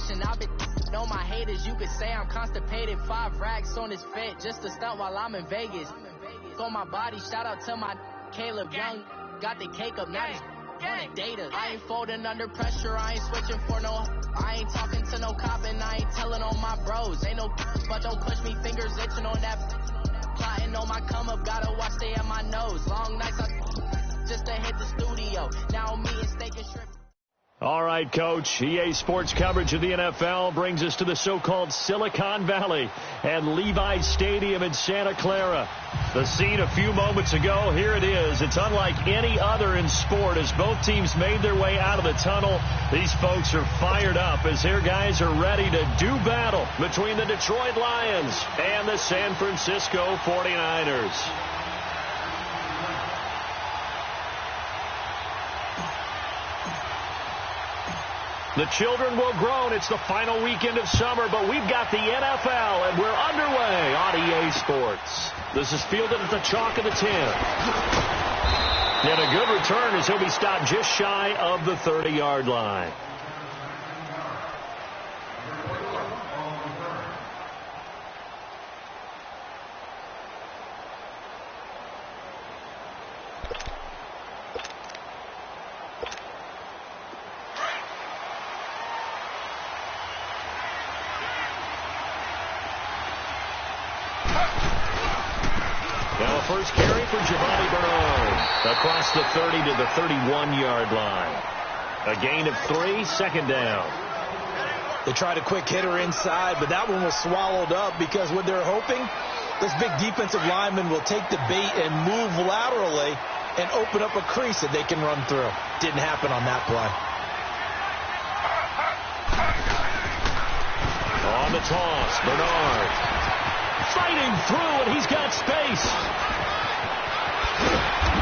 motivation. I've been on my haters. You could say I'm constipated. 5 racks on his fit just to stunt while I'm in Vegas. On my body, shout out to my Caleb Young. Got the cake up, now he's on data. I ain't folding under pressure. I ain't switching for no. I ain't talking to no cop and I ain't telling on my bros. Ain't no but don't push me, fingers itching on that. Plotting on my come up, gotta watch stay at my nose. Long nights just to hit the studio. Now me and steak and shrimp. All right, Coach. EA Sports coverage of the NFL brings us to the so-called Silicon Valley and Levi's Stadium in Santa Clara. The scene a few moments ago, here it is. It's unlike any other in sport as both teams made their way out of the tunnel. These folks are fired up as their guys are ready to do battle between the Detroit Lions and the San Francisco 49ers. The children will groan. It's the final weekend of summer, but we've got the NFL, and we're underway on EA Sports. This is fielded at the chalk of the 10. And a good return as he'll be stopped just shy of the 30-yard line. First carry for Giovanni Bernard across the 30 to the 31-yard line. A gain of 3, second down. They tried a quick hitter inside, but that one was swallowed up because what they're hoping, this big defensive lineman will take the bait and move laterally and open up a crease that they can run through. Didn't happen on that play. On the toss, Bernard fighting through, and he's got space.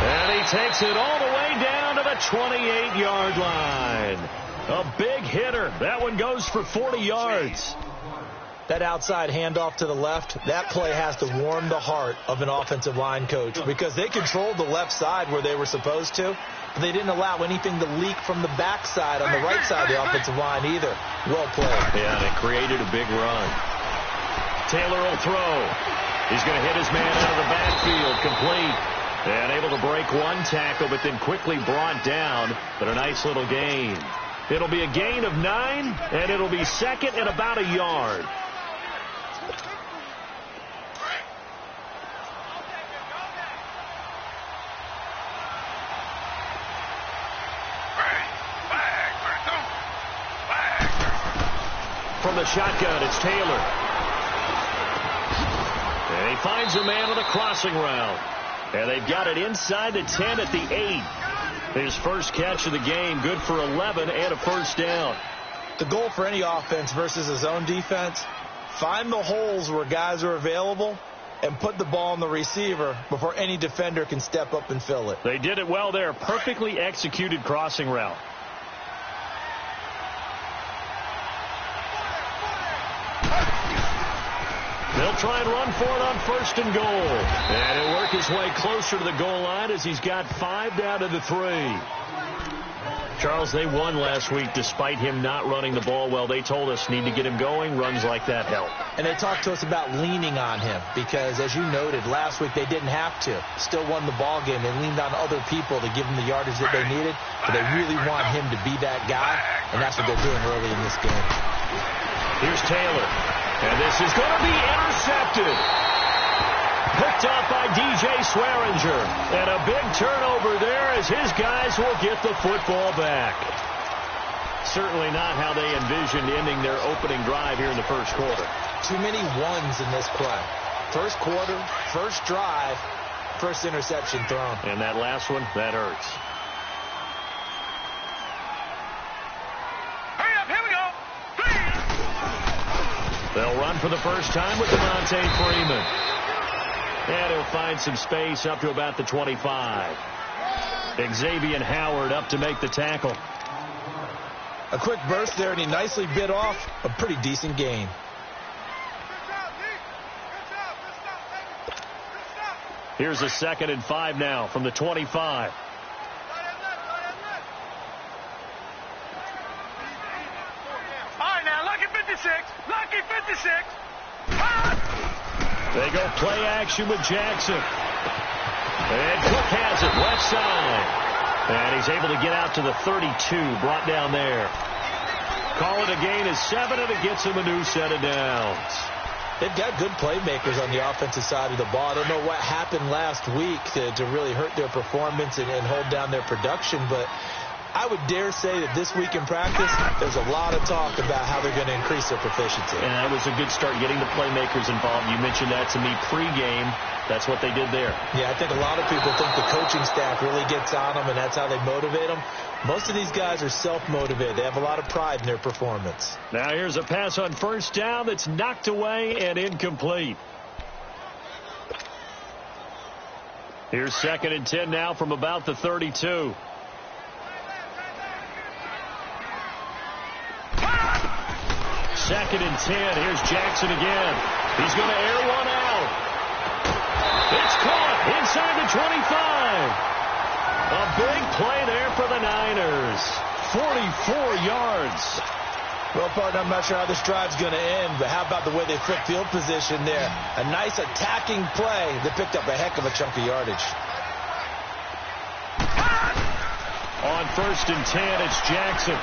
And he takes it all the way down to the 28-yard line. A big hitter. That one goes for 40 yards. That outside handoff to the left, that play has to warm the heart of an offensive line coach because they controlled the left side where they were supposed to, but they didn't allow anything to leak from the backside on the right side of the offensive line either. Well played. Yeah, and it created a big run. Taylor will throw. He's going to hit his man out of the backfield, complete. And able to break one tackle, but then quickly brought down. But a nice little gain. It'll be a gain of 9, and it'll be second and about a yard. From the shotgun, it's Taylor. And he finds a man with a crossing route. And they've got it inside the 10 at the 8. His first catch of the game, good for 11 and a first down. The goal for any offense versus his own defense, find the holes where guys are available and put the ball on the receiver before any defender can step up and fill it. They did it well there. Perfectly executed crossing route. They'll try and run for it on first and goal. And he'll work his way closer to the goal line as he's got 5 down to the 3. Charles, they won last week despite him not running the ball well. They told us need to get him going. Runs like that help. And they talked to us about leaning on him because, as you noted, last week they didn't have to. Still won the ball game. They leaned on other people to give them the yardage that they needed. But they really want him to be that guy, and that's what they're doing early in this game. Here's Taylor. And this is going to be intercepted. Picked up by DJ Swearinger. And a big turnover there as his guys will get the football back. Certainly not how they envisioned ending their opening drive here in the first quarter. Too many ones in this play. First quarter, first drive, first interception thrown. And that last one, that hurts. They'll run for the first time with Devontae Freeman. And he'll find some space up to about the 25. Xavier Howard up to make the tackle. A quick burst there, and he nicely bit off a pretty decent gain. Here's a 2nd and 5 now from the 25. All right, now look Lucky 56. They go play action with Jackson. And Cook has it left side. And he's able to get out to the 32, brought down there. Call it a gain of 7, and it gets him a new set of downs. They've got good playmakers on the offensive side of the ball. I don't know what happened last week to really hurt their performance and hold down their production, but I would dare say that this week in practice, there's a lot of talk about how they're going to increase their proficiency. And that was a good start, getting the playmakers involved. You mentioned that to me pregame. That's what they did there. Yeah, I think a lot of people think the coaching staff really gets on them, and that's how they motivate them. Most of these guys are self-motivated. They have a lot of pride in their performance. Now here's a pass on first down that's knocked away and incomplete. Here's 2nd and 10 now from about the 32. Second and 10. Here's Jackson again. He's going to air one out. It's caught inside the 25. A big play there for the Niners. 44 yards. Well, partner, I'm not sure how this drive's going to end, but how about the way they flipped field position there? A nice attacking play that picked up a heck of a chunk of yardage. On 1st and 10, it's Jackson.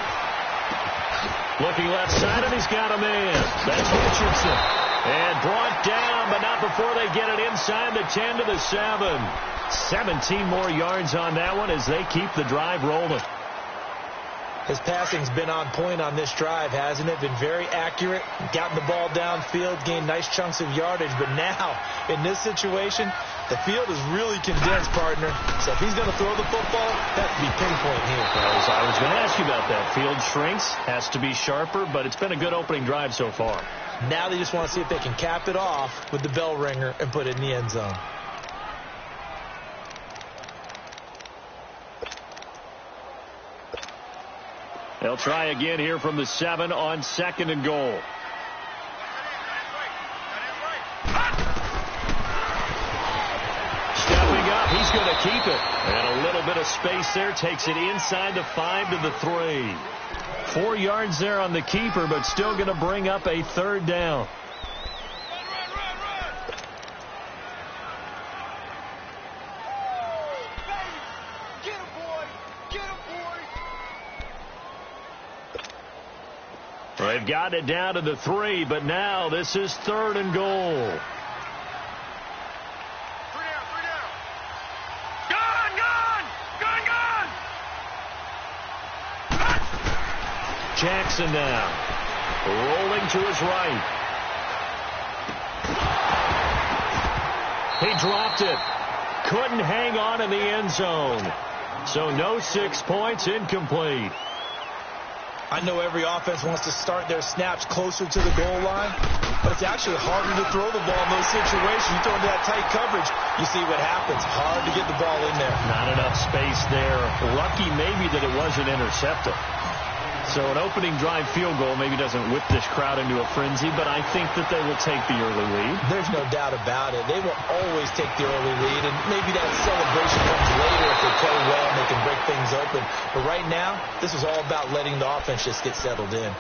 Looking left side, and he's got a man. That's Richardson. And brought down, but not before they get it inside the 10 to the 7. 17 more yards on that one as they keep the drive rolling. His passing's been on point on this drive, hasn't it? Been very accurate, gotten the ball downfield, gained nice chunks of yardage. But now, in this situation, the field is really condensed, partner. So if he's going to throw the football, that has to be pinpoint here. I was going to ask you about that. Field shrinks, has to be sharper, but it's been a good opening drive so far. Now they just want to see if they can cap it off with the bell ringer and put it in the end zone. They'll try again here from the 7 on 2nd and goal. Stepping up, he's going to keep it. And a little bit of space there, takes it inside the 5 to the 3. 4 yards there on the keeper, but still going to bring up a 3rd down. They've got it down to the 3, but now this is 3rd and goal. 3 down. Gone. Jackson now. Rolling to his right. He dropped it. Couldn't hang on in the end zone. So no 6 points, incomplete. I know every offense wants to start their snaps closer to the goal line, but it's actually harder to throw the ball in those situations. You throw into that tight coverage, you see what happens. Hard to get the ball in there. Not enough space there. Lucky maybe that it wasn't intercepted. So an opening drive field goal maybe doesn't whip this crowd into a frenzy, but I think that they will take the early lead. There's no doubt about it. They will always take the early lead, and maybe that celebration comes later if they play well and they can break things open. But right now, this is all about letting the offense just get settled in.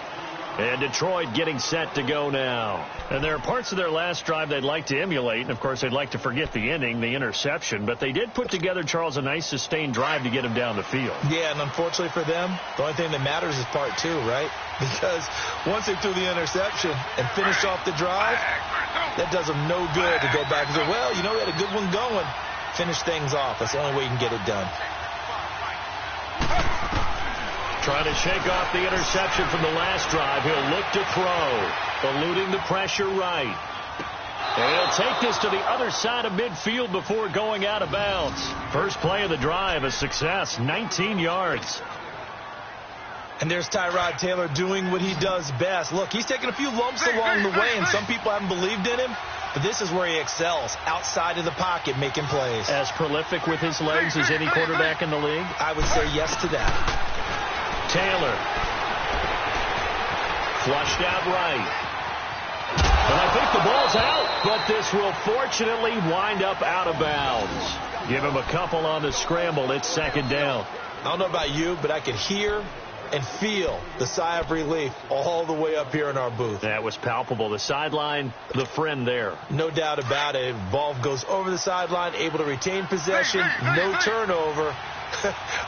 And Detroit getting set to go now. And there are parts of their last drive they'd like to emulate. And, of course, they'd like to forget the ending, the interception. But they did put together, Charles, a nice sustained drive to get him down the field. Yeah, and unfortunately for them, the only thing that matters is part 2, right? Because once they threw the interception and finished off the drive, that does them no good to go back and say, well, you know, we had a good one going. Finish things off. That's the only way you can get it done. Trying to shake off the interception from the last drive. He'll look to throw. Eluding the pressure right. And he'll take this to the other side of midfield before going out of bounds. First play of the drive, a success. 19 yards. And there's Tyrod Taylor doing what he does best. Look, he's taken a few lumps along the way, and some people haven't believed in him. But this is where he excels, outside of the pocket, making plays. As prolific with his legs as any quarterback in the league? I would say yes to that. Taylor. Flushed out right. And I think the ball's out, but this will fortunately wind up out of bounds. Give him a couple on the scramble. It's 2nd down. I don't know about you, but I could hear and feel the sigh of relief all the way up here in our booth. That was palpable. The sideline, the friend there. No doubt about it. Ball goes over the sideline, able to retain possession, no turnover.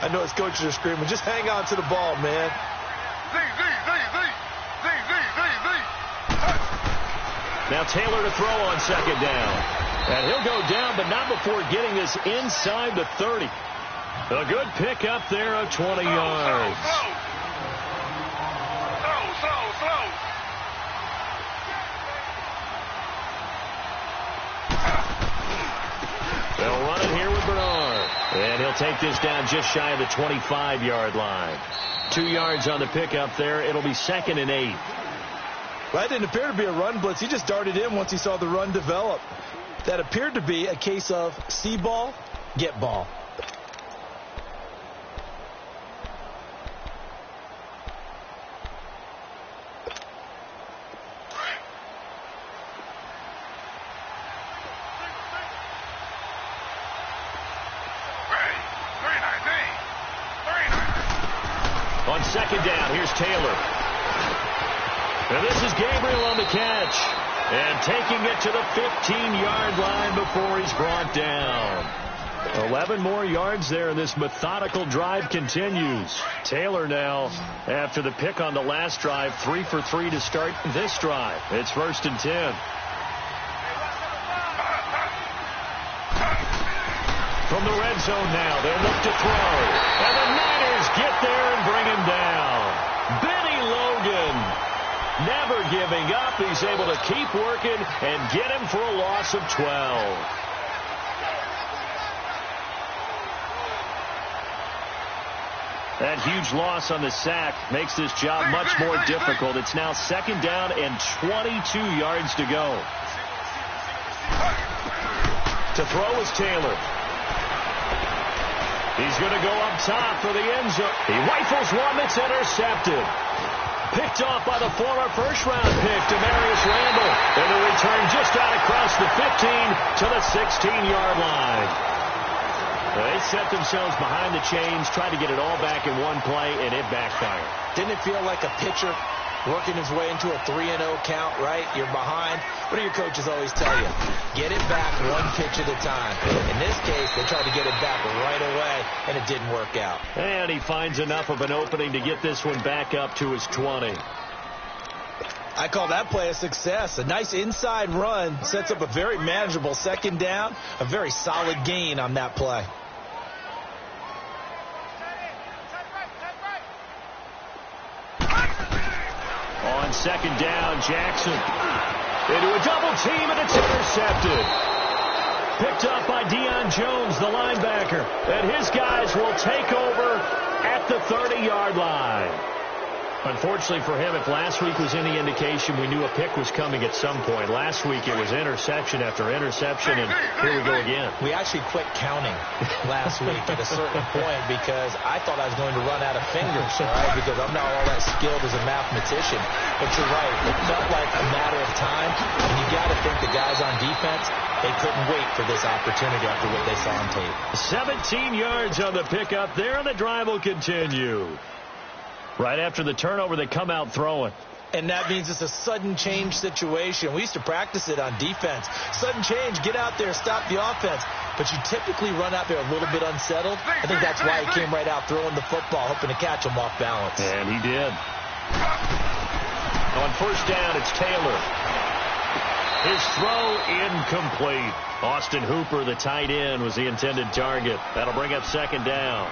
I know his coaches are screaming, just hang on to the ball, man. Now Taylor to throw on second down. And he'll go down, but not before getting this inside the 30. A good pick up there of 20 yards. Slow. They'll run it here with Bernard. And he'll take this down just shy of the 25-yard line. 2 yards on the pickup there. It'll be 2nd and 8. Well, that didn't appear to be a run blitz. He just darted in once he saw the run develop. That appeared to be a case of see ball, get ball. On second down, here's Taylor. And this is Gabriel on the catch. And taking it to the 15-yard line before he's brought down. 11 more yards there, and this methodical drive continues. Taylor now, after the pick on the last drive, 3 for 3 to start this drive. It's 1st and 10. From the red zone now, they look to throw. And the Niners get there and bring him down. Benny Logan, never giving up. He's able to keep working and get him for a loss of 12. That huge loss on the sack makes this job much more difficult. It's now 2nd down and 22 yards to go. To throw is Taylor. He's going to go up top for the end zone. He rifles one that's intercepted. Picked off by the former first-round pick, Demarius Randall. And the return just out across the 15 to the 16-yard line. They set themselves behind the chains, tried to get it all back in one play, and it backfired. Didn't it feel like a pitcher working his way into a 3-0 count, right? You're behind. What do your coaches always tell you? Get it back one pitch at a time. In this case, they tried to get it back right away, and it didn't work out. And he finds enough of an opening to get this one back up to his 20. I call that play a success. A nice inside run sets up a very manageable 2nd down. A very solid gain on that play. On 2nd down, Jackson into a double team, and it's intercepted. Picked up by Deion Jones, the linebacker. And his guys will take over at the 30-yard line. Unfortunately for him, if last week was any indication, we knew a pick was coming at some point. Last week it was interception after interception, and here we go again. We actually quit counting last week at a certain point because I thought I was going to run out of fingers, right? Because I'm not all that skilled as a mathematician. But you're right. It felt like a matter of time, and you got to think the guys on defense, they couldn't wait for this opportunity after what they saw on tape. 17 yards on the pickup there, and the drive will continue. Right after the turnover, they come out throwing. And that means it's a sudden change situation. We used to practice it on defense. Sudden change, get out there, stop the offense. But you typically run out there a little bit unsettled. I think that's why he came right out throwing the football, hoping to catch him off balance. And he did. On 1st down, it's Taylor. His throw incomplete. Austin Hooper, the tight end, was the intended target. That'll bring up 2nd down.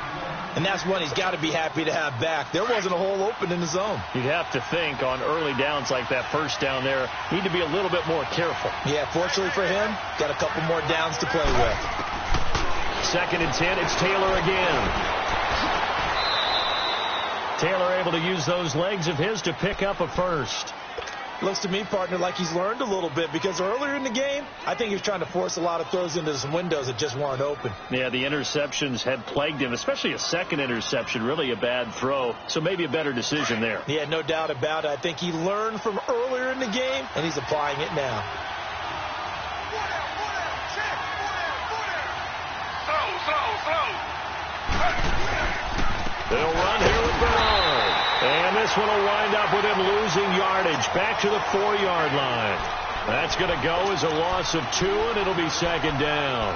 And that's one he's got to be happy to have back. There wasn't a hole open in the zone. You'd have to think on early downs like that 1st down there, need to be a little bit more careful. Yeah, fortunately for him, got a couple more downs to play with. 2nd and 10, it's Taylor again. Taylor able to use those legs of his to pick up a first. Looks to me, partner, like he's learned a little bit because earlier in the game, I think he was trying to force a lot of throws into some windows that just weren't open. Yeah, the interceptions had plagued him, especially a second interception, really a bad throw. So maybe a better decision there. Yeah, no doubt about it. I think he learned from earlier in the game, and he's applying it now. Slow. They'll run here with Bernard. this one will wind up with him losing yardage back to the 4-yard line. That's going to go as a loss of 2, and it'll be second down.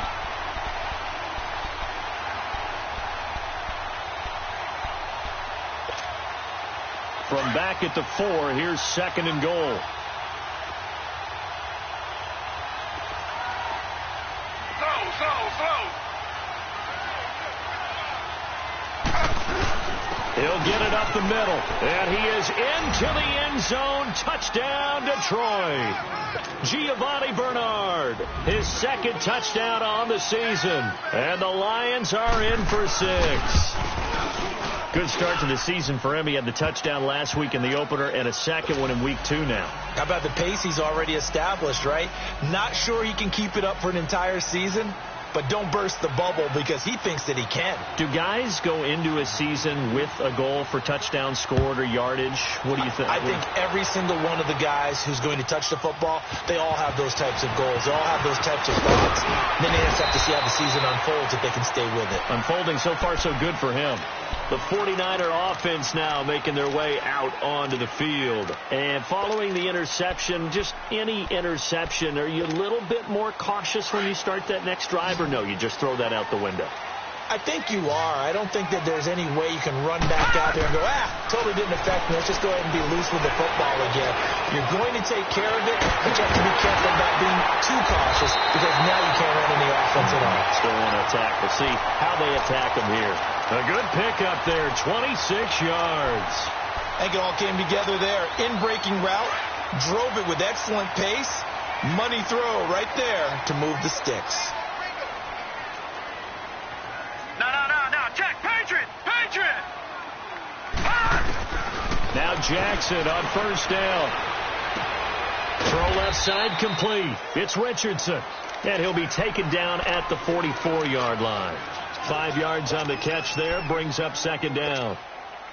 From back at the 4, here's second and goal. He'll get it up the middle, and he is into the end zone. Touchdown, Detroit. Giovanni Bernard, his second touchdown on the season, and the Lions are in for 6. Good start to the season for him. He had the touchdown last week in the opener and a second one in week 2 now. How about the pace he's already established, right? Not sure he can keep it up for an entire season, but don't burst the bubble because he thinks that he can. Do guys go into a season with a goal for touchdown scored or yardage? What do you think? I think every single one of the guys who's going to touch the football, they all have those types of goals. They all have those types of thoughts. Then they just have to see how the season unfolds if they can stay with it. Unfolding so far so good for him. The 49er offense now making their way out onto the field. And following the interception, just any interception, are you a little bit more cautious when you start that next drive, or no, you just throw that out the window? I think you are. I don't think that there's any way you can run back out there and go, totally didn't affect me. Let's just go ahead and be loose with the football again. You're going to take care of it, but you have to be careful about being too cautious because now you can't run any offense at all. Still want to attack. We'll see how they attack him here. A good pickup there, 26 yards. I think it all came together there. In-breaking route, drove it with excellent pace. Money throw right there to move the sticks. Now Jackson on first down. Throw left side complete. It's Richardson. And he'll be taken down at the 44-yard line. 5 yards on the catch there. Brings up second down.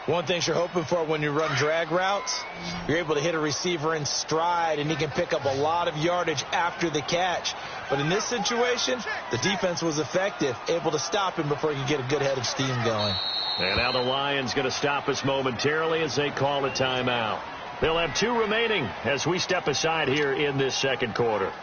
One thing you're hoping for when you run drag routes, you're able to hit a receiver in stride, and he can pick up a lot of yardage after the catch. But in this situation, the defense was effective, able to stop him before he could get a good head of steam going. And now the Lions going to stop us momentarily as they call a timeout. They'll have 2 remaining as we step aside here in this second quarter.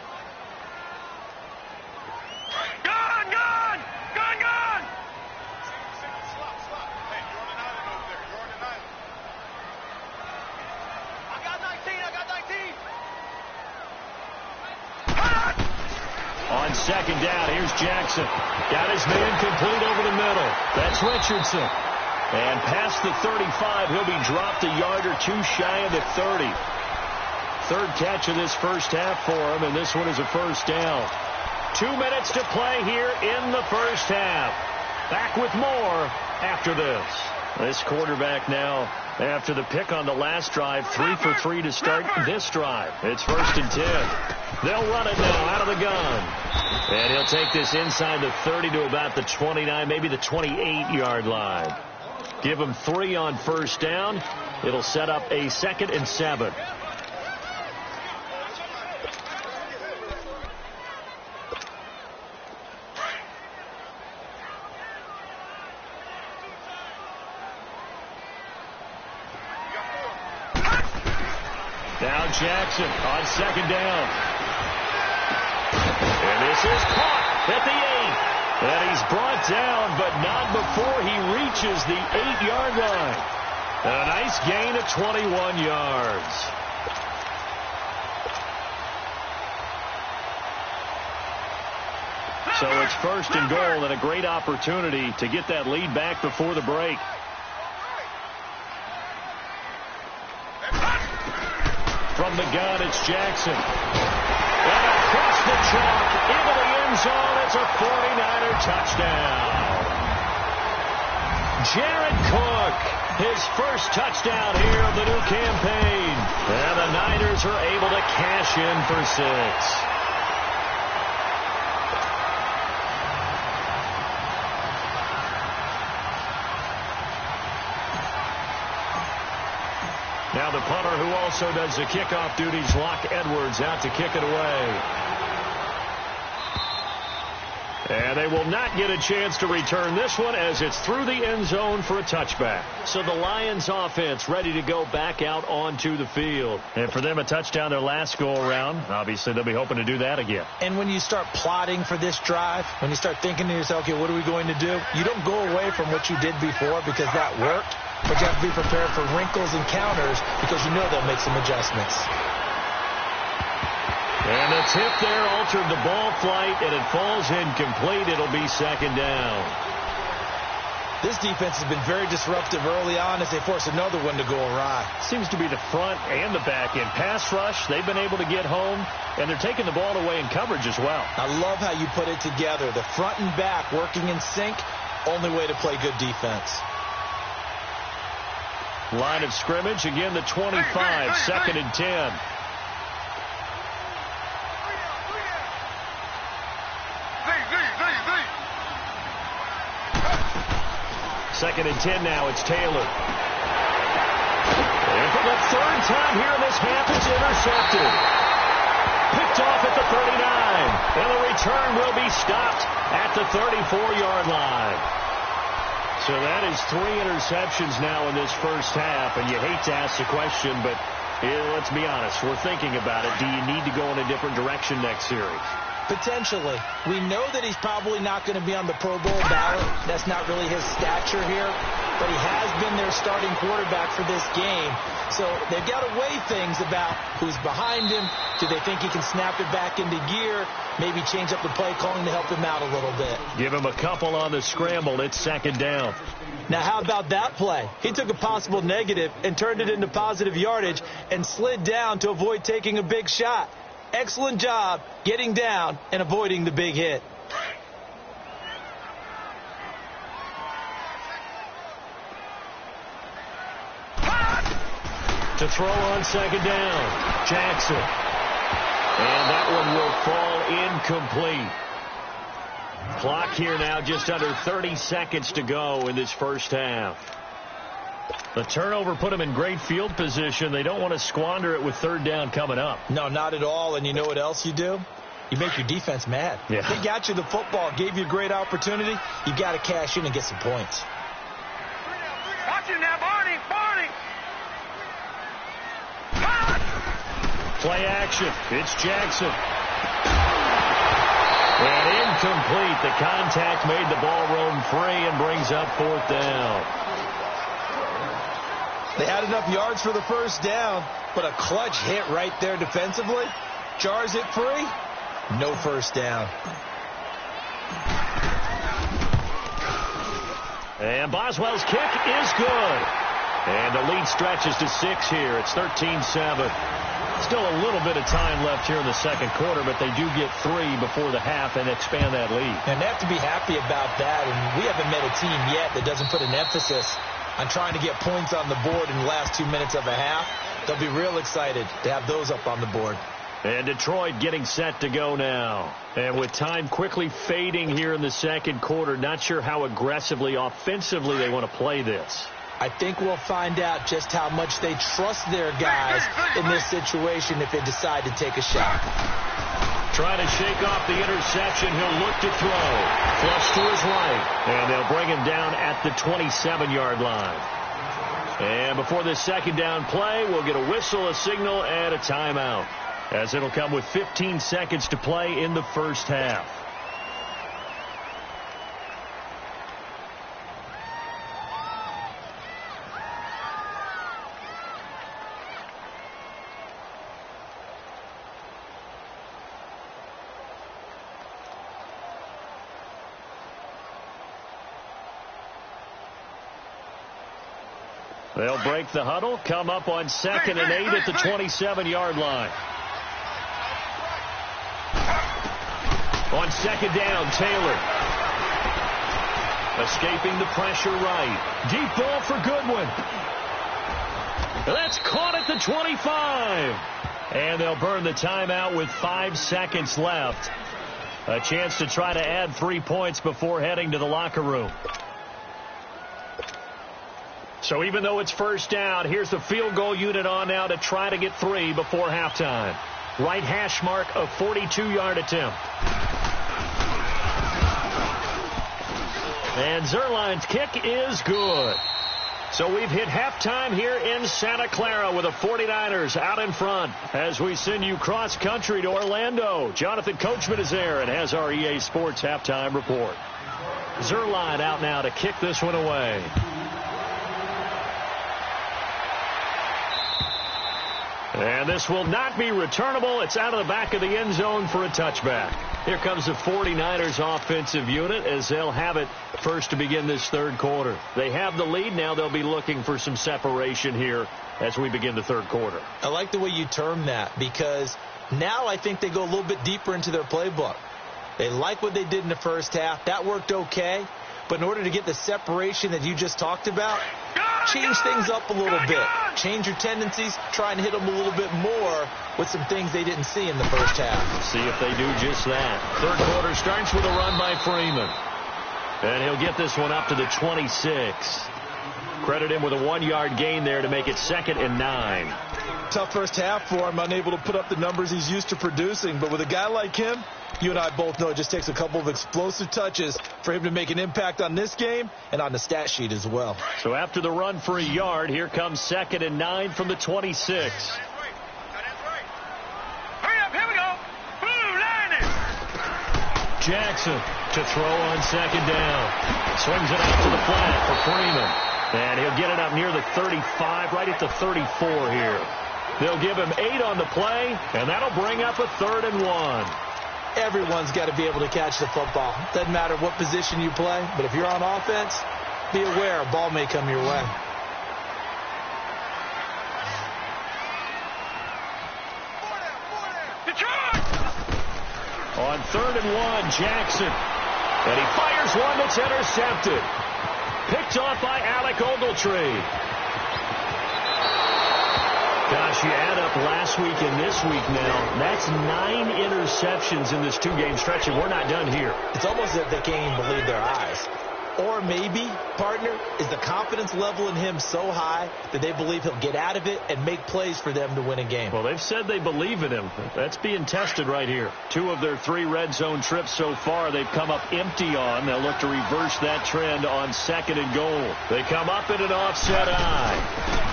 On second down, here's Jackson. Got his man complete over the middle. That's Richardson. And past the 35, he'll be dropped a yard or 2 shy of the 30. Third catch of this first half for him, and this one is a first down. 2 minutes to play here in the first half. Back with more after this. This quarterback now, after the pick on the last drive, 3 for 3 to start this drive. It's 1st and 10. They'll run it now out of the gun. And he'll take this inside the 30 to about the 29, maybe the 28-yard line. Give him 3 on first down. It'll set up a 2nd and 7. Now Jackson on second down. And this is caught at the 8. And he's brought down, but not before he reaches the 8-yard line. A nice gain of 21 yards. So it's 1st and goal and a great opportunity to get that lead back before the break. From the gun, it's Jackson. And across the chalk, into the end zone, it's a 49er touchdown. Jared Cook, his first touchdown here of the new campaign. And the Niners are able to cash in for 6. Now the punter who also does the kickoff duties, Locke Edwards, out to kick it away. And they will not get a chance to return this one as it's through the end zone for a touchback. So the Lions offense ready to go back out onto the field. And for them, a touchdown their last go-around. Obviously, they'll be hoping to do that again. And when you start plotting for this drive, when you start thinking to yourself, okay, what are we going to do? You don't go away from what you did before because that worked. But you have to be prepared for wrinkles and counters because you know they'll make some adjustments. And the tip there altered the ball flight, and it falls incomplete. It'll be second down. This defense has been very disruptive early on as they force another one to go awry. Seems to be the front and the back end. Pass rush, they've been able to get home, and they're taking the ball away in coverage as well. I love how you put it together. The front and back working in sync, only way to play good defense. Line of scrimmage, again the 25, second and 10. Second and 10 now, it's Taylor. And for the third time here in this half, it's intercepted. Picked off at the 39. And the return will be stopped at the 34-yard line. So that is 3 interceptions now in this first half. And you hate to ask the question, but let's be honest. We're thinking about it. Do you need to go in a different direction next series? Potentially. We know that he's probably not going to be on the Pro Bowl ballot. That's not really his stature here. But he has been their starting quarterback for this game. So they've got to weigh things about who's behind him. Do they think he can snap it back into gear? Maybe change up the play calling to help him out a little bit. Give him a couple on the scramble. It's second down. Now, how about that play? He took a possible negative and turned it into positive yardage and slid down to avoid taking a big shot. Excellent job getting down and avoiding the big hit. To throw on second down, Jackson. And that one will fall incomplete. Clock here now, just under 30 seconds to go in this first half. The turnover put them in great field position. They don't want to squander it with third down coming up. No, not at all. And you know what else you do? You make your defense mad. Yeah. They got you the football, gave you a great opportunity. You got to cash in and get some points. Watch it now, Barney. Play action. It's Jackson. And incomplete. The contact made the ball roam free and brings up fourth down. They had enough yards for the first down, but a clutch hit right there defensively. Jars it free. No first down. And Boswell's kick is good. And the lead stretches to 6 here. It's 13-7. Still a little bit of time left here in the second quarter, but they do get 3 before the half and expand that lead. And they have to be happy about that. And we haven't met a team yet that doesn't put an emphasis on trying to get points on the board in the last 2 minutes of a half. They'll be real excited to have those up on the board. And Detroit getting set to go now. And with time quickly fading here in the second quarter, not sure how aggressively, offensively they want to play this. I think we'll find out just how much they trust their guys in this situation if they decide to take a shot. Trying to shake off the interception. He'll look to throw. Flush to his right. And they'll bring him down at the 27-yard line. And before this second down play, we'll get a whistle, a signal, and a timeout, as it'll come with 15 seconds to play in the first half. They'll break the huddle, come up on 2nd and 8 at the 27-yard line. On second down, Taylor. Escaping the pressure right. Deep ball for Goodwin. That's caught at the 25. And they'll burn the timeout with 5 seconds left. A chance to try to add 3 points before heading to the locker room. So even though it's first down, here's the field goal unit on now to try to get 3 before halftime. Right hash mark, a 42-yard attempt. And Zerline's kick is good. So we've hit halftime here in Santa Clara with the 49ers out in front as we send you cross-country to Orlando. Jonathan Coachman is there and has our EA Sports halftime report. Zerline out now to kick this one away. And this will not be returnable. It's out of the back of the end zone for a touchback. Here comes the 49ers offensive unit as they'll have it first to begin this third quarter. They have the lead. Now they'll be looking for some separation here as we begin the third quarter. I like the way you term that because now I think they go a little bit deeper into their playbook. They like what they did in the first half. That worked okay. But in order to get the separation that you just talked about, change things up a little bit. Change your tendencies. Try and hit them a little bit more with some things they didn't see in the first half. See if they do just that. Third quarter starts with a run by Freeman. And he'll get this one up to the 26. Credit him with a 1-yard gain there to make it 2nd and 9. Tough first half for him, unable to put up the numbers he's used to producing. But with a guy like him, you and I both know it just takes a couple of explosive touches for him to make an impact on this game and on the stat sheet as well. So after the run for a yard, here comes 2nd and 9 from the 26. Hurry up, here we go. Blue line it. Jackson to throw on 2nd down. Swings it out to the flat for Freeman. And he'll get it up near the 35, right at the 34 here. They'll give him 8 on the play, and that'll bring up a 3rd and 1. Everyone's got to be able to catch the football. Doesn't matter what position you play, but if you're on offense, be aware a ball may come your way. On 3rd and 1, Jackson. And he fires one that's intercepted. Picked off by Alec Ogletree. Gosh, you add up last week and this week now. That's 9 interceptions in this 2-game stretch, and we're not done here. It's almost as if they can't even believe their eyes. Or maybe, partner, is the confidence level in him so high that they believe he'll get out of it and make plays for them to win a game. Well, they've said they believe in him. That's being tested right here. 2 of their 3 red zone trips so far they've come up empty on. They'll look to reverse that trend on 2nd and goal. They come up in an offset eye.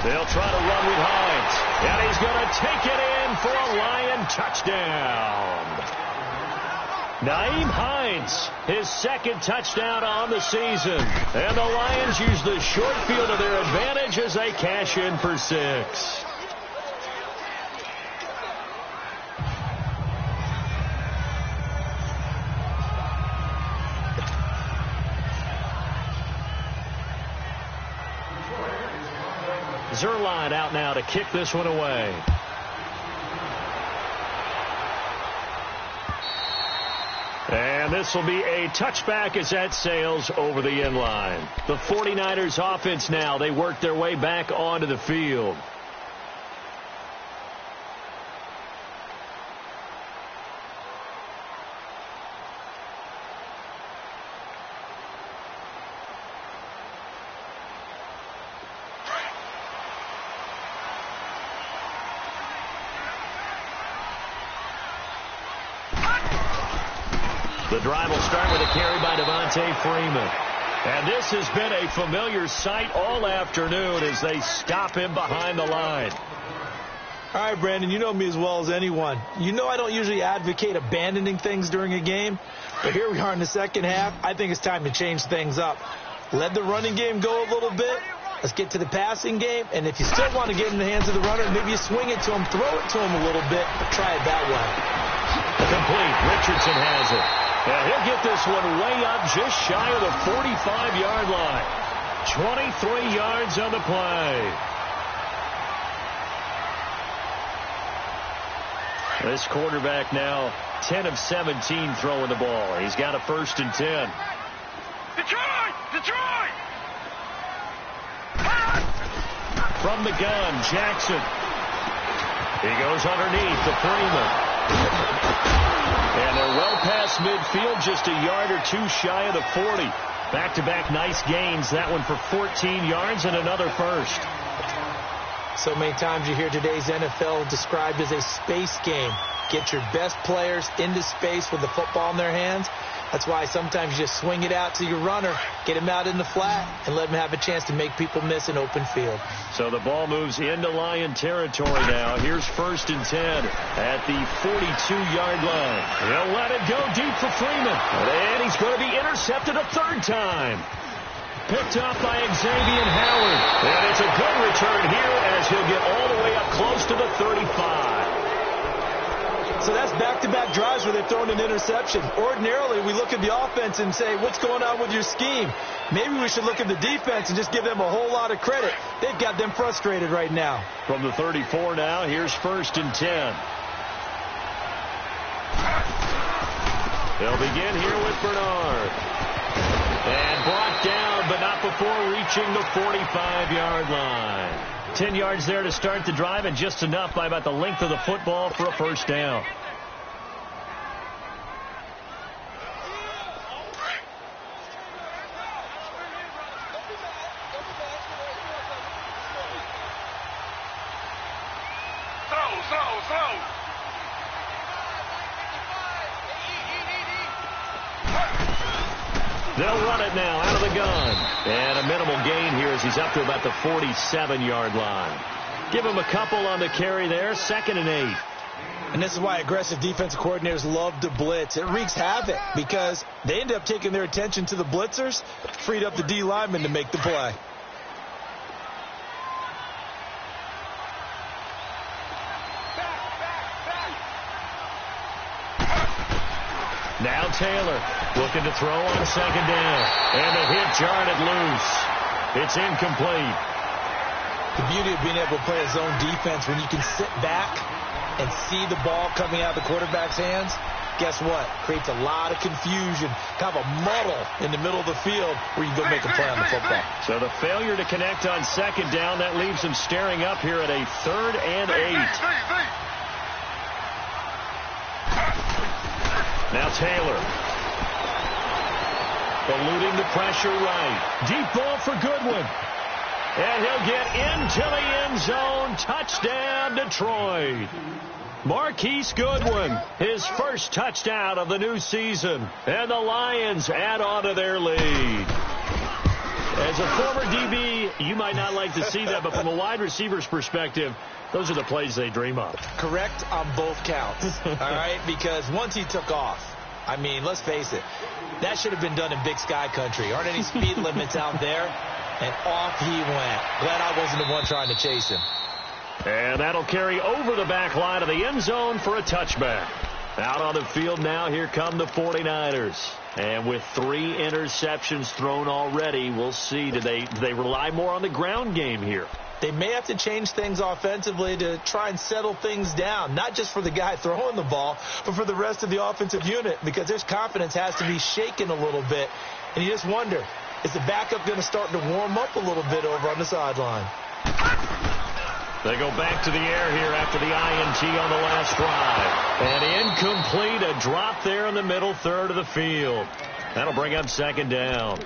They'll try to run with Hines. And he's going to take it in for a Lion touchdown. Naeem Hines, his 2nd touchdown on the season. And the Lions use the short field to their advantage as they cash in for 6. Zerline out now to kick this one away. And this will be a touchback as that sails over the end line. The 49ers offense now, they work their way back onto the field. The drive will start with a carry by Devontae Freeman. And this has been a familiar sight all afternoon as they stop him behind the line. All right, Brandon, you know me as well as anyone. You know I don't usually advocate abandoning things during a game, but here we are in the second half. I think it's time to change things up. Let the running game go a little bit. Let's get to the passing game, and if you still want to get in the hands of the runner, maybe you swing it to him, throw it to him a little bit, but try it that way. Complete. Richardson has it. And he'll get this one way up just shy of the 45-yard line. 23 yards on the play. This quarterback now 10 of 17 throwing the ball. He's got a 1st and 10. Detroit! Detroit! From the gun, Jackson. He goes underneath to Freeman. And they're well past midfield, just a yard or 2 shy of the 40. Back-to-back nice gains. That one for 14 yards and another 1st. So many times you hear today's NFL described as a space game. Get your best players into space with the football in their hands, That's why sometimes you just swing it out to your runner, get him out in the flat, and let him have a chance to make people miss an open field. So the ball moves into Lion territory now. Here's 1st and 10 at the 42-yard line. He'll let it go deep for Freeman. And he's going to be intercepted a 3rd time. Picked up by Xavier Howard. And it's a good return here as he'll get all the way up close to the 35. So that's back-to-back drives where they've thrown an interception. Ordinarily, we look at the offense and say, what's going on with your scheme? Maybe we should look at the defense and just give them a whole lot of credit. They've got them frustrated right now. From the 34 now, here's 1st and 10. They'll begin here with Bernard. And brought down, but not before reaching the 45-yard line. 10 yards there to start the drive, and just enough by about the length of the football for a 1st down. Throw. They'll run it now out of the gun. And a minimal gain here as he's up to about the 47-yard line. Give him a couple on the carry there. 2nd and 8. And this is why aggressive defensive coordinators love to blitz. It wreaks havoc because they end up taking their attention to the blitzers, freed up the D lineman to make the play. Now Taylor looking to throw on 2nd down. And the hit jarred it loose. It's incomplete. The beauty of being able to play a zone defense when you can sit back and see the ball coming out of the quarterback's hands, guess what? Creates a lot of confusion, kind of a muddle in the middle of the field where you can go make a play on the football. So the failure to connect on 2nd down, that leaves him staring up here at a 3rd and 8. Now Taylor. Eluding the pressure right. Deep ball for Goodwin. And he'll get into the end zone. Touchdown, Detroit. Marquise Goodwin, his 1st touchdown of the new season. And the Lions add on to their lead. As a former DB, you might not like to see that, but from a wide receiver's perspective, those are the plays they dream of. Correct on both counts, all right? Because once he took off, I mean, let's face it, that should have been done in Big Sky country. Aren't any speed limits out there? And off he went. Glad I wasn't the one trying to chase him. And that'll carry over the back line of the end zone for a touchback. Out on the field now, here come the 49ers. And with 3 interceptions thrown already, we'll see. Do they rely more on the ground game here? They may have to change things offensively to try and settle things down, not just for the guy throwing the ball, but for the rest of the offensive unit, because their confidence has to be shaken a little bit. And you just wonder, is the backup going to start to warm up a little bit over on the sideline? They go back to the air here after the INT on the last drive. And incomplete, a drop there in the middle 3rd of the field. That'll bring up 2nd down.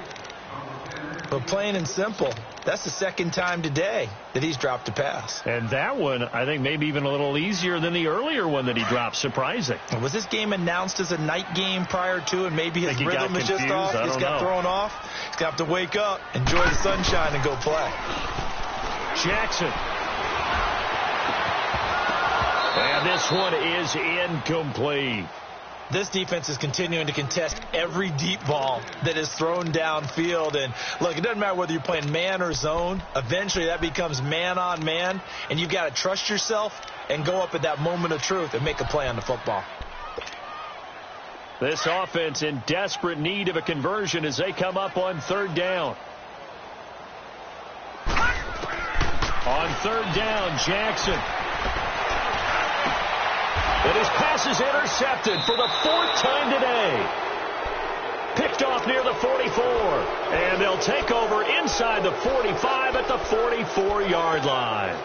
But plain and simple, that's the 2nd time today that he's dropped a pass. And that one, I think, maybe even a little easier than the earlier one that he dropped. Surprising. Was this game announced as a night game prior to, and maybe his rhythm is just off? He's got thrown off. He's got to wake up, enjoy the sunshine, and go play. Jackson. And this one is incomplete. This defense is continuing to contest every deep ball that is thrown downfield. And, look, it doesn't matter whether you're playing man or zone. Eventually that becomes man on man, and you've got to trust yourself and go up at that moment of truth and make a play on the football. This offense in desperate need of a conversion as they come up on 3rd down. On 3rd down, Jackson. And his pass is intercepted for the 4th time today. Picked off near the 44. And they'll take over inside the 45 at the 44-yard line.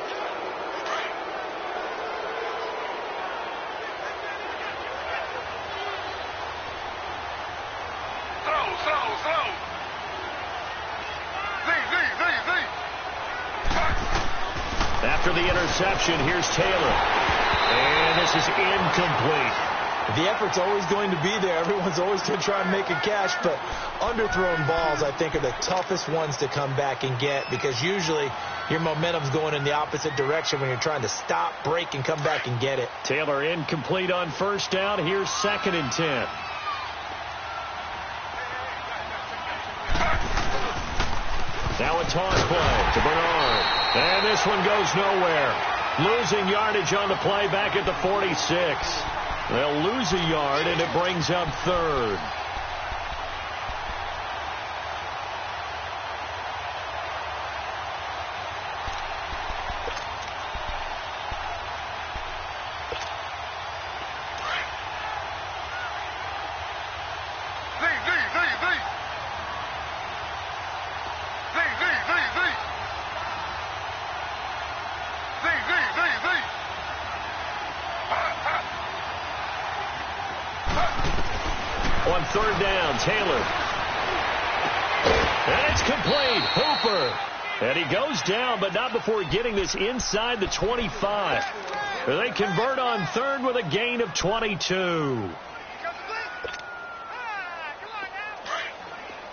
Throw. Z. After the interception, here's Taylor. And this is incomplete. The effort's always going to be there. Everyone's always going to try and make a catch, but underthrown balls, I think, are the toughest ones to come back and get because usually your momentum's going in the opposite direction when you're trying to stop, break, and come back and get it. Taylor incomplete on first down. Here's 2nd and 10. Now a toss play to Bernard. And this one goes nowhere. Losing yardage on the play back at the 46. They'll lose a yard, and it brings up 3rd. On 3rd down, Taylor. And it's complete. Hooper. And he goes down, but not before getting this inside the 25. They convert on 3rd with a gain of 22.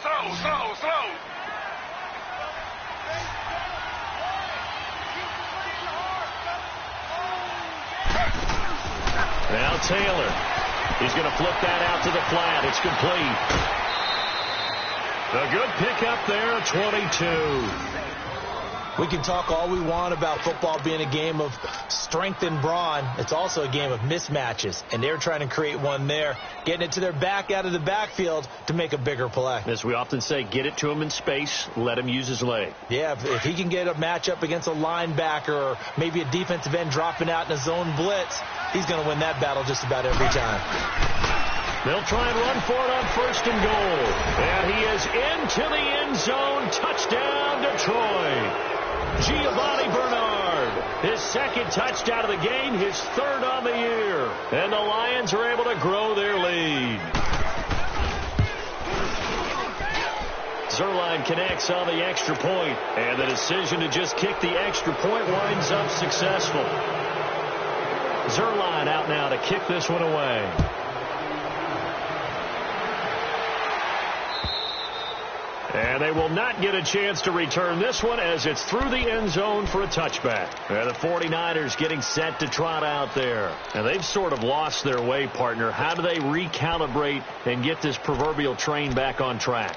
Slow. Now Taylor. He's going to flip that out to the flat. It's complete. A good pickup there at 22. We can talk all we want about football being a game of strength and brawn. It's also a game of mismatches, and they're trying to create one there, getting it to their back out of the backfield to make a bigger play. As we often say, get it to him in space, let him use his leg. Yeah, if he can get a matchup against a linebacker or maybe a defensive end dropping out in a zone blitz, he's going to win that battle just about every time. They'll try and run for it on 1st and goal. And he is into the end zone. Touchdown, Detroit. Giovanni Bernard, his 2nd touchdown of the game, his 3rd on the year. And the Lions are able to grow their lead. Zerline connects on the extra point, and the decision to just kick the extra point winds up successful. Zerline out now to kick this one away. And they will not get a chance to return this one as it's through the end zone for a touchback. And the 49ers getting set to trot out there. And they've sort of lost their way, partner. How do they recalibrate and get this proverbial train back on track?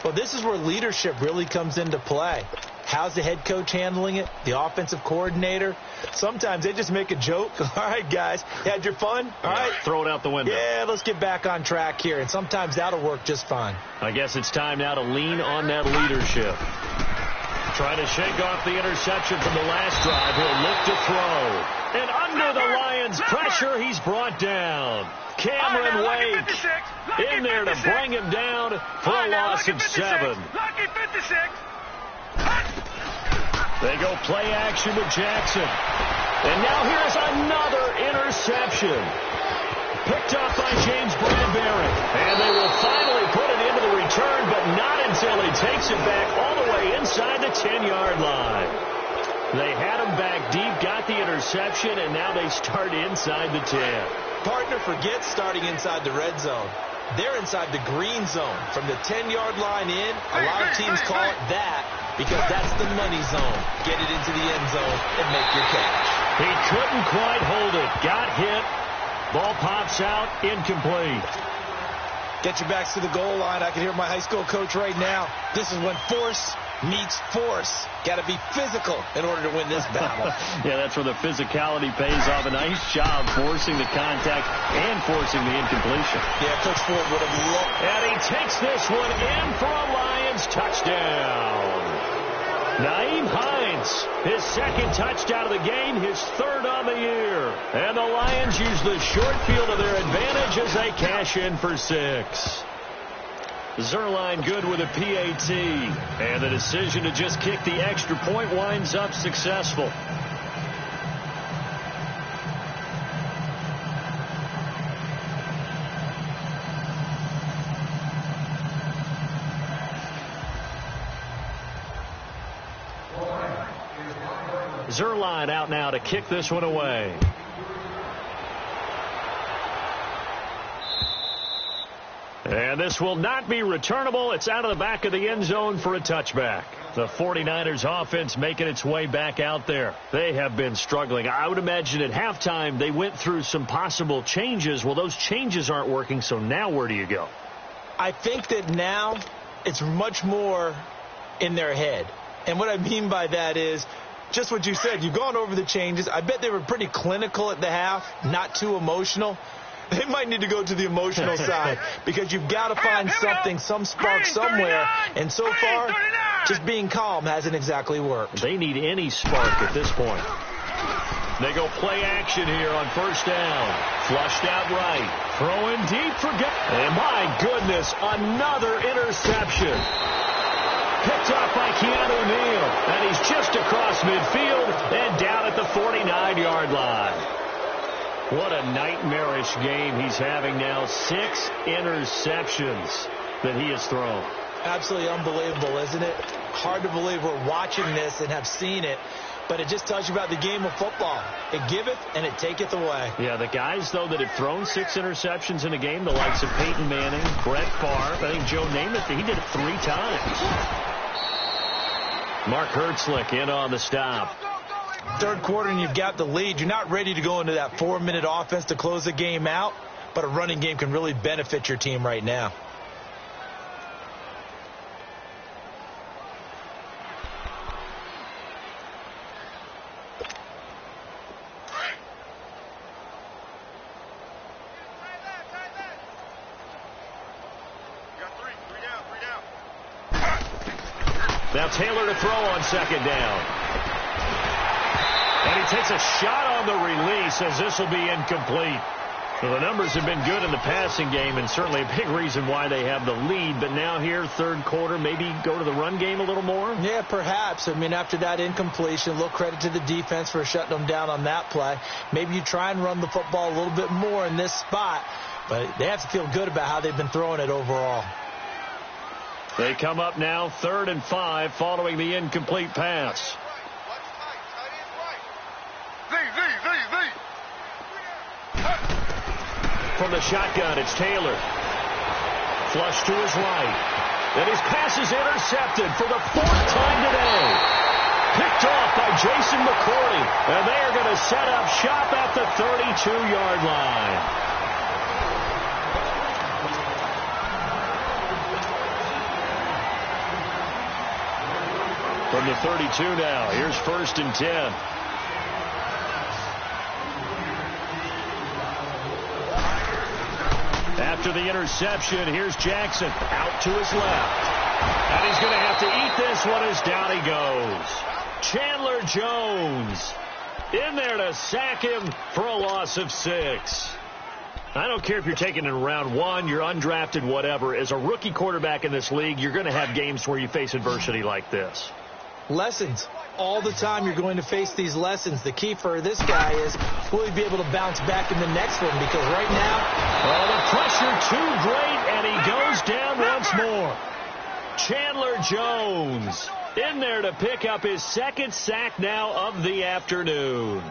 Well, this is where leadership really comes into play. How's the head coach handling it? The offensive coordinator? Sometimes they just make a joke. All right, guys, you had your fun? All right. Throw it out the window. Yeah, let's get back on track here. And sometimes that'll work just fine. I guess it's time now to lean on that leadership. Try to shake off the interception from the last drive. He'll look to throw. And under the Lions' pressure, he's brought down. Cameron Wake in there to bring him down for a loss of 7. They go play action with Jackson. And now here's another interception. Picked up by James Bradbury. And they will finally put it into the return, but not until he takes it back all the way inside the 10-yard line. They had him back deep, got the interception, and now they start inside the 10. Partner, forget starting inside the red zone. They're inside the green zone. From the 10-yard line in, a lot of teams call it that because that's the money zone. Get it into the end zone and make your catch. He couldn't quite hold it. Got hit. Ball pops out. Incomplete. Get your backs to the goal line. I can hear my high school coach right now. This is when force meets force. Got to be physical in order to win this battle. Yeah, that's where the physicality pays off. A nice job forcing the contact and forcing the incompletion. Yeah, Coach Ford would have loved. And he takes this one in for a Lions touchdown. Nyheim Hines, his 2nd touchdown of the game, his 3rd on the year. And the Lions use the short field to their advantage as they cash in for 6. Zerline good with a PAT. And the decision to just kick the extra point winds up successful. Zerline out now to kick this one away. And this will not be returnable. It's out of the back of the end zone for a touchback. The 49ers offense making its way back out there. They have been struggling. I would imagine at halftime they went through some possible changes. Well, those changes aren't working, so now where do you go? I think that now it's much more in their head. And what I mean by that is just what you said. You've gone over the changes. I bet they were pretty clinical at the half, not too emotional. They might need to go to the emotional side because you've got to find something, some spark somewhere. And so far, just being calm hasn't exactly worked. They need any spark at this point. They go play action here on first down. Flushed out right. Throwing deep for and my goodness, another interception. Picked up by Keanu Neal. And he's just across midfield and down at the 49-yard line. What a nightmarish game he's having now. 6 interceptions that he has thrown. Absolutely unbelievable, isn't it? Hard to believe we're watching this and have seen it. But it just tells you about the game of football. It giveth and it taketh away. Yeah, the guys, though, that have thrown 6 interceptions in a game, the likes of Peyton Manning, Brett Favre, I think Joe Namath, he did it 3 times. Mark Hertzlick in on the stop. Third quarter and you've got the lead. You're not ready to go into that 4-minute offense to close the game out, but a running game can really benefit your team right now. Now Taylor to throw on second down. And he takes a shot on the release as this will be incomplete. Well, the numbers have been good in the passing game and certainly a big reason why they have the lead. But now here, third quarter, maybe go to the run game a little more? Yeah, perhaps. I mean, after that incompletion, a little credit to the defense for shutting them down on that play. Maybe you try and run the football a little bit more in this spot. But they have to feel good about how they've been throwing it overall. They come up now 3rd and 5 following the incomplete pass. From the shotgun, it's Taylor. Flush to his right. And his pass is intercepted for the 4th time today. Picked off by Jason McCourty. And they are going to set up shop at the 32-yard line. From the 32 now, here's 1st and 10. After the interception, here's Jackson out to his left. And he's going to have to eat this one as down he goes. Chandler Jones in there to sack him for a loss of 6. I don't care if you're taking it in round 1, you're undrafted, whatever. As a rookie quarterback in this league, you're going to have games where you face adversity like this. Lessons. All the time you're going to face these lessons. The key for this guy is will he be able to bounce back in the next one? Because right now, the pressure too great, and he goes down once more. Chandler Jones in there to pick up his 2nd sack now of the afternoon.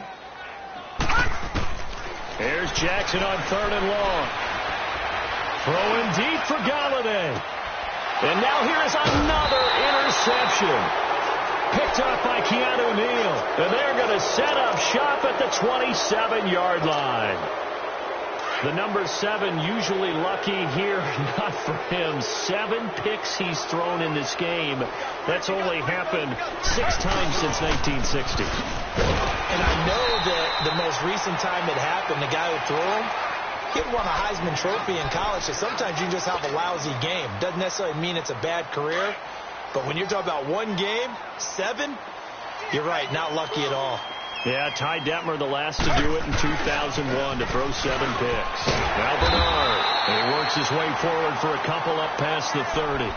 Here's Jackson on 3rd and long. Throwing deep for Galladay. And now here is another interception. Picked up by Keanu Neal. And they're going to set up shop at the 27-yard line. The number 7 usually lucky here. Not for him. 7 picks he's thrown in this game. That's only happened 6 times since 1960. And I know that the most recent time it happened, the guy who threw him, he had won a Heisman Trophy in college. So sometimes you just have a lousy game. Doesn't necessarily mean it's a bad career. But when you're talking about one game, 7, you're right, not lucky at all. Yeah, Ty Detmer, the last to do it in 2001, to throw 7 picks. Now Bernard, and he works his way forward for a couple up past the 30.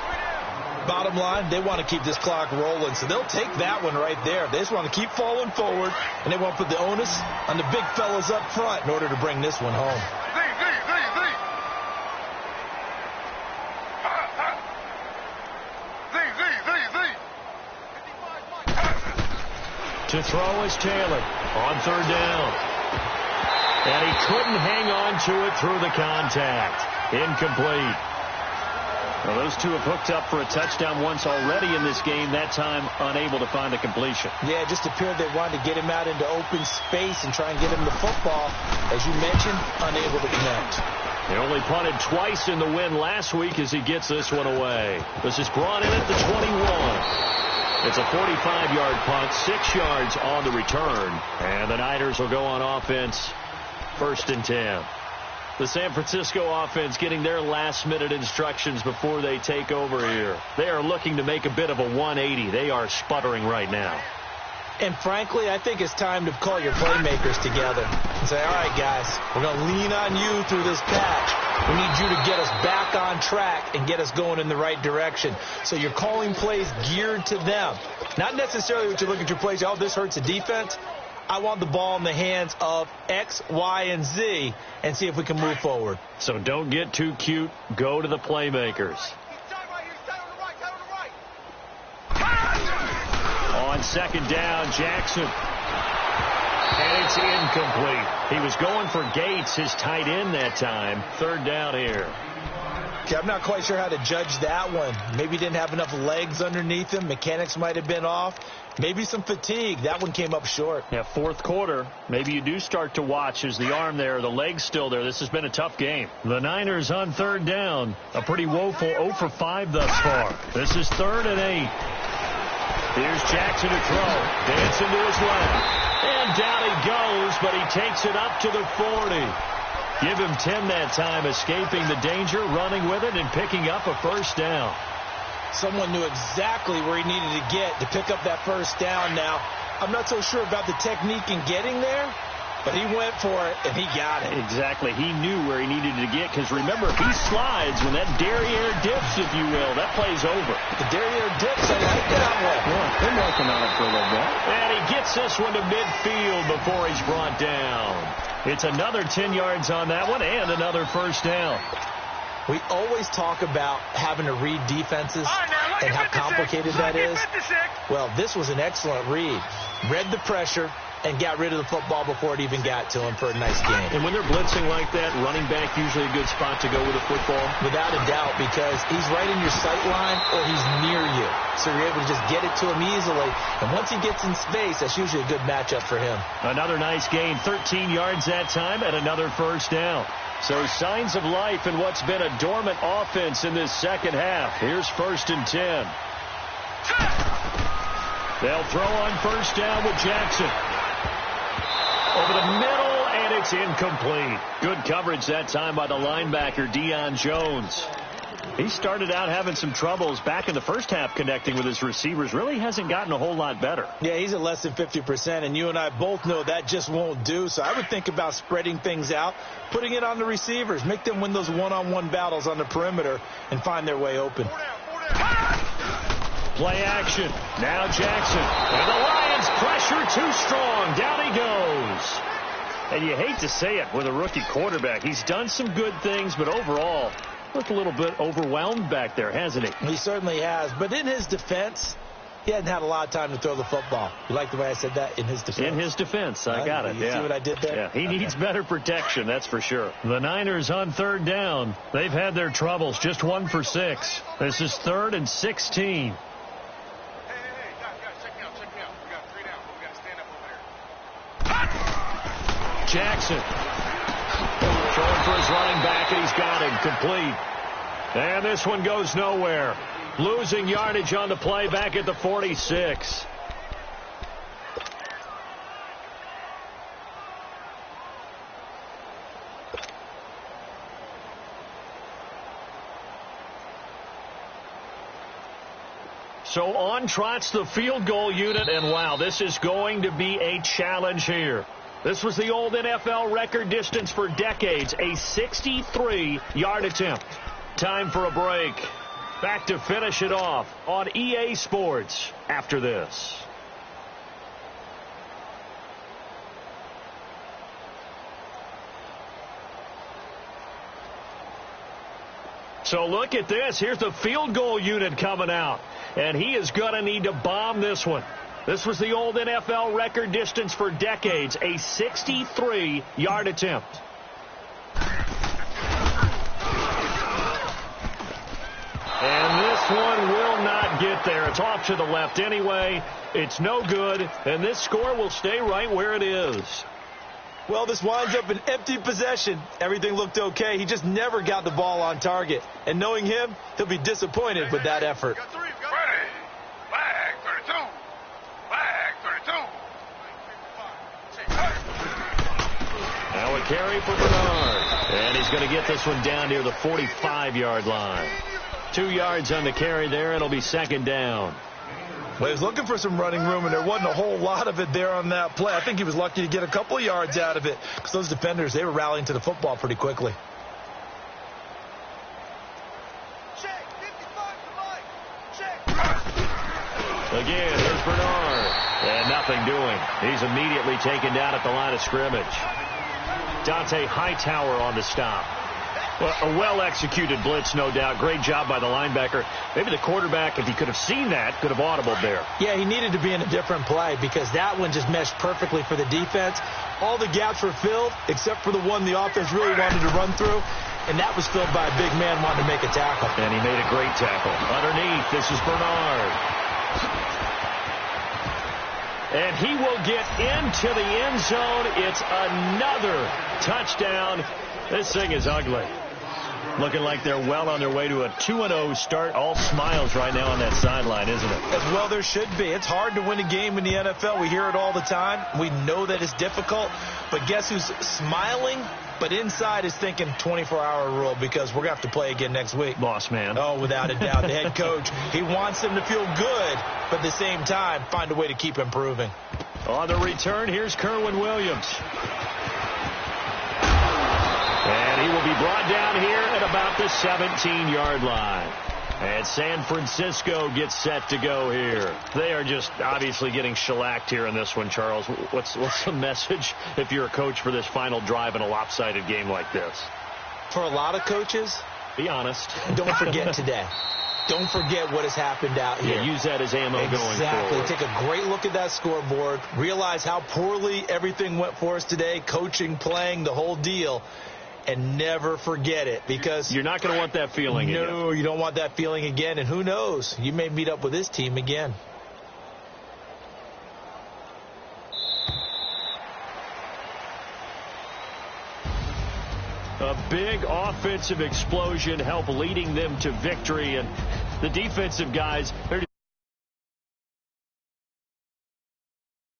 Bottom line, they want to keep this clock rolling, so they'll take that one right there. They just want to keep falling forward, and they want to put the onus on the big fellas up front in order to bring this one home. To throw is Taylor on 3rd down. And he couldn't hang on to it through the contact. Incomplete. Well, those two have hooked up for a touchdown once already in this game, that time unable to find a completion. Yeah, it just appeared they wanted to get him out into open space and try and get him the football. As you mentioned, unable to connect. He only punted twice in the win last week as he gets this one away. This is brought in at the 21. It's a 45-yard punt, 6 yards on the return. And the Niners will go on offense, 1st and 10. The San Francisco offense getting their last-minute instructions before they take over here. They are looking to make a bit of a 180. They are sputtering right now. And frankly, I think it's time to call your playmakers together and say, all right, guys, we're going to lean on you through this patch. We need you to get us back on track and get us going in the right direction. So you're calling plays geared to them. Not necessarily what you look at your plays, oh, this hurts the defense. I want the ball in the hands of X, Y, and Z and see if we can move forward. So don't get too cute. Go to the playmakers. On 2nd down, Jackson. And it's incomplete. He was going for Gates, his tight end that time. 3rd down here. Okay, I'm not quite sure how to judge that one. Maybe he didn't have enough legs underneath him. Mechanics might have been off. Maybe some fatigue. That one came up short. Yeah, 4th quarter. Maybe you do start to watch as the arm there, the leg's still there. This has been a tough game. The Niners on 3rd down. A pretty woeful 0 for 5 thus far. This is 3rd and 8. Here's Jackson to throw. Dancing to his left. And down he goes, but he takes it up to the 40. Give him 10 that time, escaping the danger, running with it, and picking up a 1st down. Someone knew exactly where he needed to get to pick up that 1st down now. I'm not so sure about the technique in getting there, but he went for it, and he got it. Exactly. He knew where he needed to get, because remember, if he slides, when that derriere dips, if you will, that play's over. The derriere dips, I like that one. Yeah, been working on it for a little bit. And he gets this one to midfield before he's brought down. It's another 10 yards on that one, and another 1st down. We always talk about having to read defenses and how complicated that is. Well, this was an excellent read. Read the pressure and got rid of the football before it even got to him for a nice game. And when they're blitzing like that, running back usually a good spot to go with the football? Without a doubt, because he's right in your sight line or he's near you. So you're able to just get it to him easily. And once he gets in space, that's usually a good matchup for him. Another nice gain, 13 yards that time, and another 1st down. So signs of life in what's been a dormant offense in this 2nd half. Here's 1st and 10. They'll throw on 1st down with Jackson. Over the middle, and it's incomplete. Good coverage that time by the linebacker, Deion Jones. He started out having some troubles back in the 1st half connecting with his receivers. Really hasn't gotten a whole lot better. Yeah, he's at less than 50%, and you and I both know that just won't do. So I would think about spreading things out, putting it on the receivers, make them win those one-on-one battles on the perimeter and find their way open. Play action. Now Jackson. And the Lions pressure too strong. Down he goes. And you hate to say it with a rookie quarterback. He's done some good things, but overall, looked a little bit overwhelmed back there, hasn't he? He certainly has. But in his defense, he hadn't had a lot of time to throw the football. You like the way I said that? In his defense. In his defense. I got it. You see what I did there? Yeah, he needs better protection, that's for sure. The Niners on 3rd down. They've had their troubles. Just 1 for 6. This is 3rd and 16. Jackson throwing for his running back, and he's got him complete. And this one goes nowhere. Losing yardage on the play back at the 46. So on trots the field goal unit, and wow, this is going to be a challenge here. This was the old NFL record distance for decades, a 63-yard attempt. Time for a break. Back to finish it off on EA Sports after this. So look at this. Here's the field goal unit coming out. And he is going to need to bomb this one. This was the old NFL record distance for decades, a 63-yard attempt. And this one will not get there. It's off to the left anyway. It's no good, and this score will stay right where it is. Well, this winds up an empty possession. Everything looked okay. He just never got the ball on target. And knowing him, he'll be disappointed with that effort. Ready. Flag 32. Flag 32. Now a carry for Bernard. And he's going to get this one down near the 45-yard line. 2 yards on the carry there. It'll be second down. Well, he was looking for some running room, and there wasn't a whole lot of it there on that play. I think he was lucky to get a couple of yards out of it because those defenders, they were rallying to the football pretty quickly. Again, here's Bernard. And nothing doing. He's immediately taken down at the line of scrimmage. Dante Hightower on the stop. Well, a well-executed blitz, no doubt. Great job by the linebacker. Maybe the quarterback, if he could have seen that, could have audibled there. Yeah, he needed to be in a different play because that one just meshed perfectly for the defense. All the gaps were filled except for the one the offense really wanted to run through, and that was filled by a big man wanting to make a tackle. And he made a great tackle. Underneath, this is Bernard. And he will get into the end zone. It's another touchdown. This thing is ugly. Looking like they're well on their way to a 2-0 start. All smiles right now on that sideline, isn't it? As well there should be. It's hard to win a game in the NFL. We hear it all the time. We know that it's difficult. But guess who's smiling? But inside is thinking 24-hour rule because we're going to have to play again next week. Boss man. Oh, without a doubt. The head coach, he wants them to feel good, but at the same time, find a way to keep improving. On the return, here's Kerwin Williams. And he will be brought down here at about the 17-yard line. And San Francisco gets set to go here. They are just obviously getting shellacked here in this one, Charles. What's the message if you're a coach for this final drive in a lopsided game like this? For a lot of coaches, be honest. Don't forget today. Don't forget what has happened out here. Yeah, use that as ammo going forward. Exactly. Take a great look at that scoreboard. Realize how poorly everything went for us today. Coaching, playing, the whole deal. And never forget it because you're not going to want that feeling again. No, you don't want that feeling again. And who knows? You may meet up with this team again. A big offensive explosion helped leading them to victory. And the defensive guys, they're